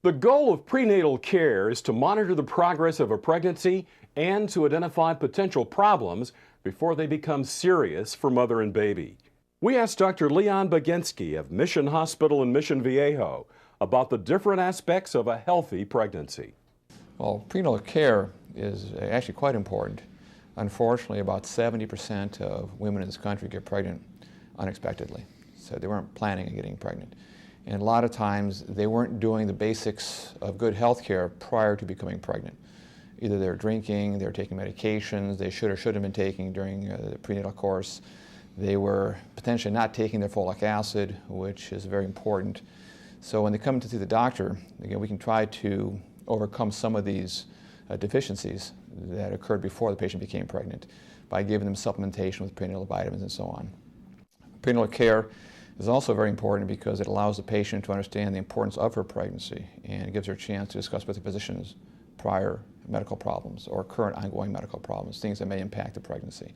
The goal of prenatal care is to monitor the progress of a pregnancy and to identify potential problems before they become serious for mother and baby. We asked Dr. Leon Baginski of Mission Hospital in Mission Viejo about the different aspects of a healthy pregnancy. Well, prenatal care is actually quite important. Unfortunately, about 70% of women in this country get pregnant unexpectedly. So they weren't planning on getting pregnant. And a lot of times they weren't doing the basics of good health care prior to becoming pregnant. Either they're drinking, they're taking medications they should or shouldn't have been taking during the prenatal course. They were potentially not taking their folic acid, which is very important. So when they come to see the doctor, again, we can try to overcome some of these deficiencies that occurred before the patient became pregnant by giving them supplementation with prenatal vitamins and so on. Prenatal care is also very important because it allows the patient to understand the importance of her pregnancy, and it gives her a chance to discuss with the physicians prior medical problems or current ongoing medical problems, things that may impact the pregnancy.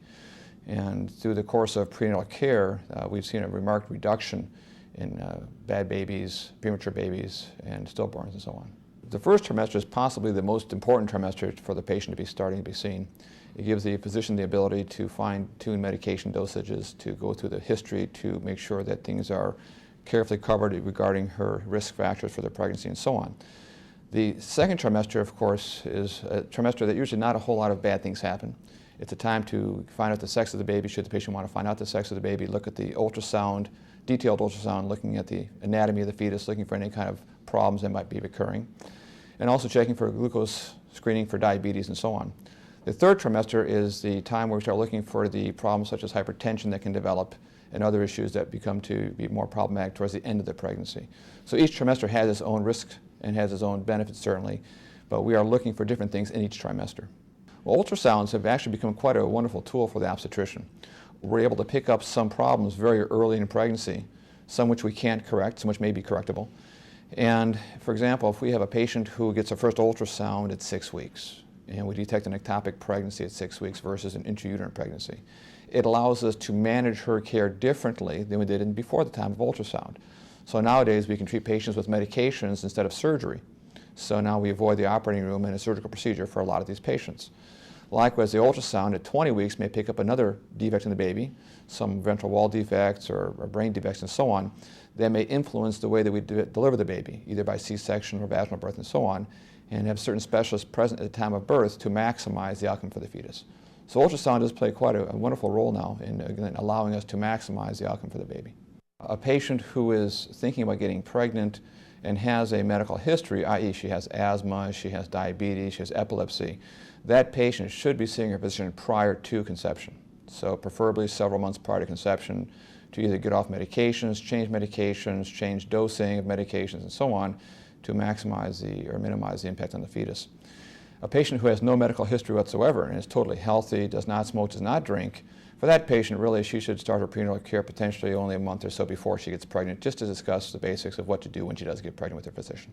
And through the course of prenatal care, we've seen a remarked reduction in bad babies, premature babies, and stillborns and so on. The first trimester is possibly the most important trimester for the patient to be starting to be seen. It gives the physician the ability to fine-tune medication dosages, to go through the history, to make sure that things are carefully covered regarding her risk factors for the pregnancy and so on. The second trimester, of course, is a trimester that usually not a whole lot of bad things happen. It's a time to find out the sex of the baby, should the patient want to find out the sex of the baby, look at the ultrasound, detailed ultrasound, looking at the anatomy of the fetus, looking for any kind of problems that might be occurring, and also checking for glucose screening for diabetes and so on. The third trimester is the time where we start looking for the problems such as hypertension that can develop and other issues that become to be more problematic towards the end of the pregnancy. So each trimester has its own risks and has its own benefits certainly, but we are looking for different things in each trimester. Well, ultrasounds have actually become quite a wonderful tool for the obstetrician. We're able to pick up some problems very early in pregnancy, some which we can't correct, some which may be correctable. And for example, if we have a patient who gets a first ultrasound at 6 weeks, and we detect an ectopic pregnancy at 6 weeks versus an intrauterine pregnancy, it allows us to manage her care differently than we did before the time of ultrasound. So nowadays we can treat patients with medications instead of surgery. So now we avoid the operating room and a surgical procedure for a lot of these patients. Likewise, the ultrasound at 20 weeks may pick up another defect in the baby, some ventral wall defects or brain defects and so on, that may influence the way that we deliver the baby, either by C-section or vaginal birth and so on, and have certain specialists present at the time of birth to maximize the outcome for the fetus. So ultrasound does play quite a wonderful role now in again, allowing us to maximize the outcome for the baby. A patient who is thinking about getting pregnant and has a medical history, i.e. she has asthma, she has diabetes, she has epilepsy, that patient should be seeing her physician prior to conception. So preferably several months prior to conception to either get off medications, change dosing of medications and so on to maximize or minimize the impact on the fetus. A patient who has no medical history whatsoever and is totally healthy, does not smoke, does not drink, for that patient really she should start her prenatal care potentially only a month or so before she gets pregnant, just to discuss the basics of what to do when she does get pregnant with her physician.